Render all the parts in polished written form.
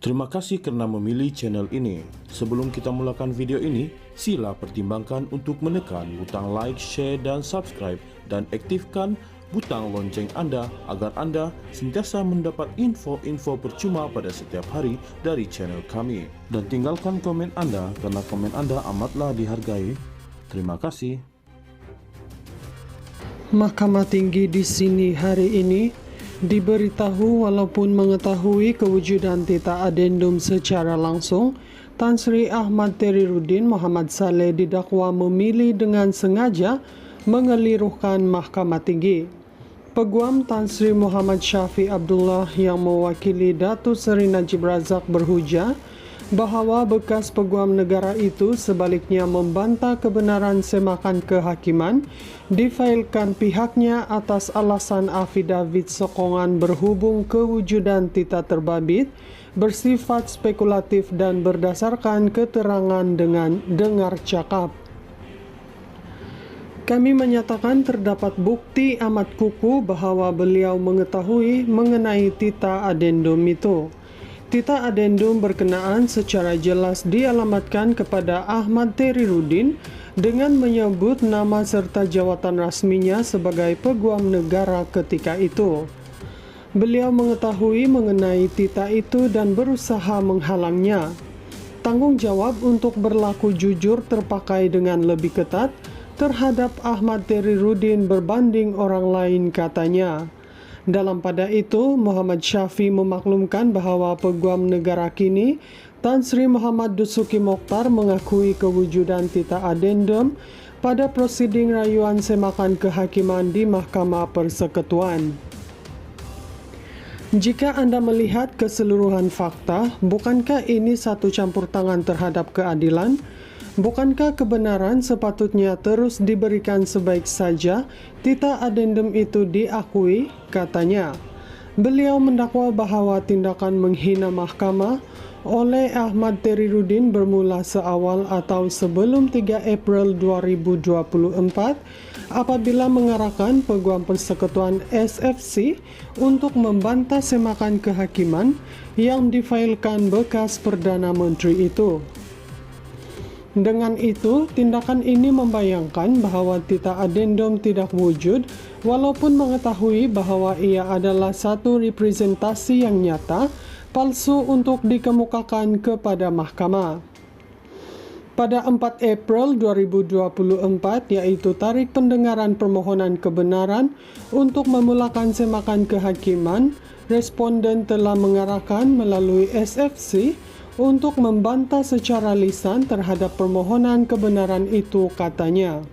Terima kasih karena memilih channel ini. Sebelum kita mulakan video ini, sila pertimbangkan untuk menekan butang like, share, dan subscribe, dan aktifkan butang lonceng Anda agar Anda sentiasa mendapat info-info percuma pada setiap hari dari channel kami. Dan tinggalkan komen Anda karena komen Anda amatlah dihargai. Terima kasih. Mahkamah Tinggi di sini hari ini diberitahu walaupun mengetahui kewujudan Tita Adendum secara langsung, Tan Sri Ahmad Teriruddin Muhammad Saleh didakwa memilih dengan sengaja mengelirukan Mahkamah Tinggi. Peguam Tan Sri Muhammad Syafi Abdullah yang mewakili Datuk Seri Najib Razak berhujah bahawa bekas peguam negara itu sebaliknya membantah kebenaran semakan kehakiman difailkan pihaknya atas alasan afidavit sokongan berhubung kewujudan Tita terbabit bersifat spekulatif dan berdasarkan keterangan dengan dengar cakap. Kami menyatakan terdapat bukti amat kukuh bahawa beliau mengetahui mengenai Tita Adendum itu. Tita Adendum berkenaan secara jelas dialamatkan kepada Ahmad Teriruddin dengan menyebut nama serta jawatan rasminya sebagai peguam negara ketika itu. Beliau mengetahui mengenai Tita itu dan berusaha menghalangnya. Tanggung jawab untuk berlaku jujur terpakai dengan lebih ketat terhadap Ahmad Teriruddin berbanding orang lain, katanya. Dalam pada itu, Muhammad Syafi memaklumkan bahawa peguam negara kini, Tan Sri Muhammad Dusuki Mokhtar mengakui kewujudan Tita Adendum pada prosiding rayuan semakan kehakiman di Mahkamah Persekutuan. Jika Anda melihat keseluruhan fakta, bukankah ini satu campur tangan terhadap keadilan? Bukankah kebenaran sepatutnya terus diberikan sebaik saja Tita Adendum itu diakui, katanya. Beliau mendakwa bahawa tindakan menghina mahkamah oleh Ahmad Teriruddin bermula seawal atau sebelum 3 April 2024 apabila mengarahkan Peguam Persekutuan SFC untuk membantah semakan kehakiman yang difailkan bekas Perdana Menteri itu. Dengan itu, tindakan ini membayangkan bahawa Tita Adendum tidak wujud walaupun mengetahui bahawa ia adalah satu representasi yang nyata, palsu untuk dikemukakan kepada mahkamah. Pada 4 April 2024, yaitu tarikh pendengaran permohonan kebenaran untuk memulakan semakan kehakiman, responden telah mengarahkan melalui SFC untuk membantah secara lisan terhadap permohonan kebenaran itu, katanya.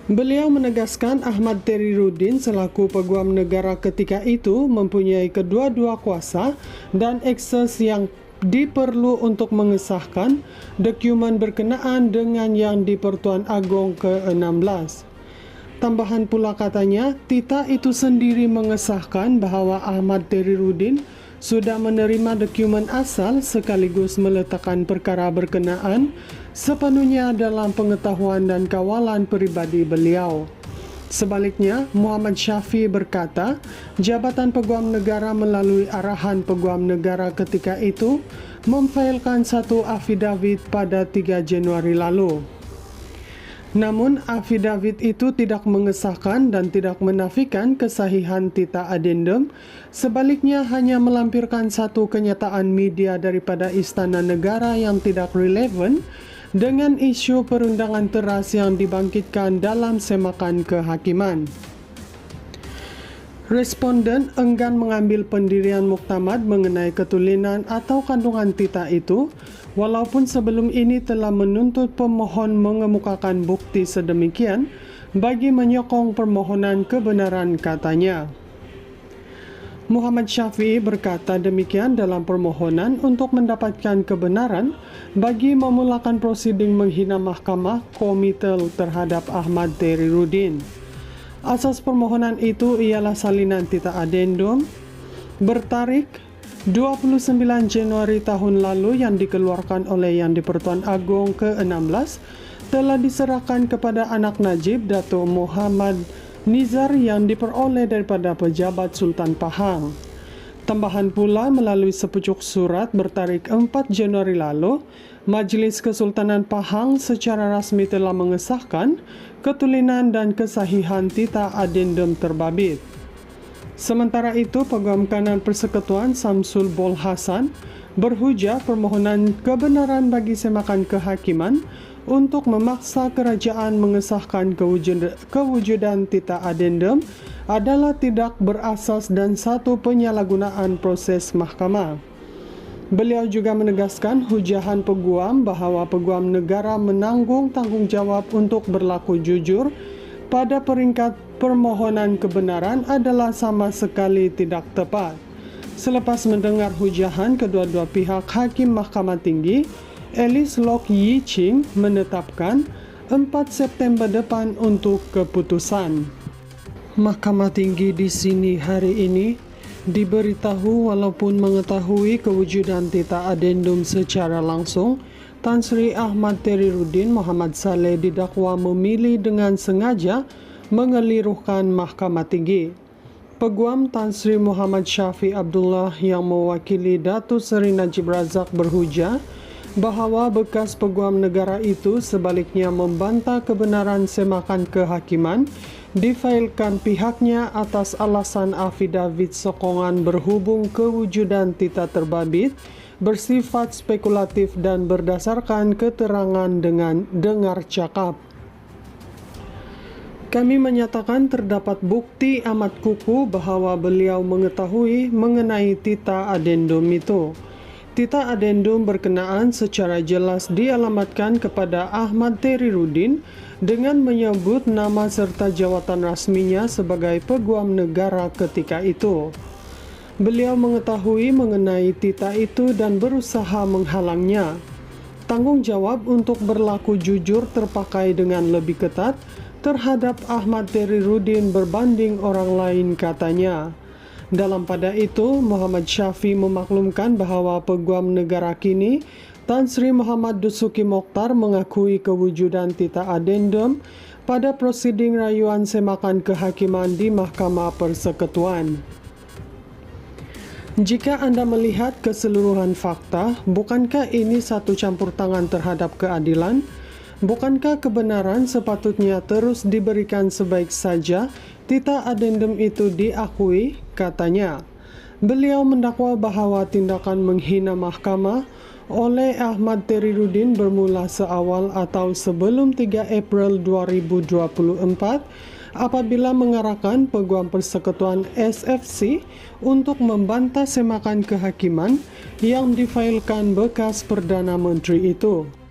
Beliau menegaskan Ahmad Teriruddin selaku peguam negara ketika itu mempunyai kedua-dua kuasa dan akses yang diperlu untuk mengesahkan dokumen berkenaan dengan yang di-Pertuan Agong ke-16. Tambahan pula katanya, Tita itu sendiri mengesahkan bahawa Ahmad Teriruddin sudah menerima dokumen asal sekaligus meletakkan perkara berkenaan sepenuhnya dalam pengetahuan dan kawalan peribadi beliau. Sebaliknya, Muhammad Syafi berkata, Jabatan Peguam Negara melalui arahan Peguam Negara ketika itu memfailkan satu afidavit pada 3 Januari lalu. Namun, afidavit itu tidak mengesahkan dan tidak menafikan kesahihan Tita Adendum, sebaliknya hanya melampirkan satu kenyataan media daripada Istana Negara yang tidak relevan dengan isu perundangan teras yang dibangkitkan dalam semakan kehakiman. Responden enggan mengambil pendirian muktamad mengenai ketulinan atau kandungan Tita itu, walaupun sebelum ini telah menuntut pemohon mengemukakan bukti sedemikian bagi menyokong permohonan kebenaran, katanya. Muhammad Syafi'i berkata demikian dalam permohonan untuk mendapatkan kebenaran bagi memulakan prosiding menghina mahkamah komitel terhadap Ahmad Teriruddin. Asas permohonan itu ialah salinan Tita Adendum bertarikh 29 Januari tahun lalu yang dikeluarkan oleh Yang di-Pertuan Agong ke-16 telah diserahkan kepada anak Najib, Datuk Muhammad Nizar, yang diperoleh daripada pejabat Sultan Pahang. Tambahan pula melalui sepucuk surat bertarik 4 Januari lalu, Majelis Kesultanan Pahang secara rasmi telah mengesahkan ketulinan dan kesahihan tita adendum terbabit. Sementara itu, Peguam Kanan Persekutuan Samsul Bol Hasan berhujah permohonan kebenaran bagi semakan kehakiman untuk memaksa kerajaan mengesahkan kewujudan tita adendum adalah tidak berasas dan satu penyalahgunaan proses mahkamah. Beliau juga menegaskan hujahan peguam bahwa peguam negara menanggung tanggung jawab untuk berlaku jujur pada peringkat permohonan kebenaran adalah sama sekali tidak tepat. Selepas mendengar hujahan kedua-dua pihak, Hakim Mahkamah Tinggi Elis Lok Yi Ching menetapkan 4 September depan untuk keputusan. Mahkamah Tinggi di sini hari ini diberitahu walaupun mengetahui kewujudan tita adendum secara langsung, Tan Sri Ahmad Teriruddin Muhammad Saleh didakwa memilih dengan sengaja mengelirukan Mahkamah Tinggi. Peguam Tan Sri Muhammad Syafi Abdullah yang mewakili Datuk Seri Najib Razak berhujah bahwa bekas peguam negara itu sebaliknya membantah kebenaran semakan kehakiman difailkan pihaknya atas alasan afidavit sokongan berhubung kewujudan tita terbabit bersifat spekulatif dan berdasarkan keterangan dengan dengar cakap. Kami menyatakan terdapat bukti amat kukuh bahwa beliau mengetahui mengenai tita adendum itu. Tita adendum berkenaan secara jelas dialamatkan kepada Ahmad Teriruddin dengan menyebut nama serta jawatan rasminya sebagai peguam negara ketika itu. Beliau mengetahui mengenai tita itu dan berusaha menghalangnya. Tanggung jawab untuk berlaku jujur terpakai dengan lebih ketat terhadap Ahmad Teriruddin berbanding orang lain, katanya. Dalam pada itu, Muhammad Syafi memaklumkan bahwa peguam negara kini, Tan Sri Muhammad Dusuki Mokhtar mengakui kewujudan tita adendum pada prosiding rayuan semakan kehakiman di Mahkamah Persekutuan. Jika Anda melihat keseluruhan fakta, bukankah ini satu campur tangan terhadap keadilan? Bukankah kebenaran sepatutnya terus diberikan sebaik saja tita adendum itu diakui, katanya. Beliau mendakwa bahwa tindakan menghina mahkamah oleh Ahmad Teriruddin bermula seawal atau sebelum 3 April 2024 apabila mengarahkan Peguam Persekutuan SFC untuk membantah semakan kehakiman yang difailkan bekas Perdana Menteri itu.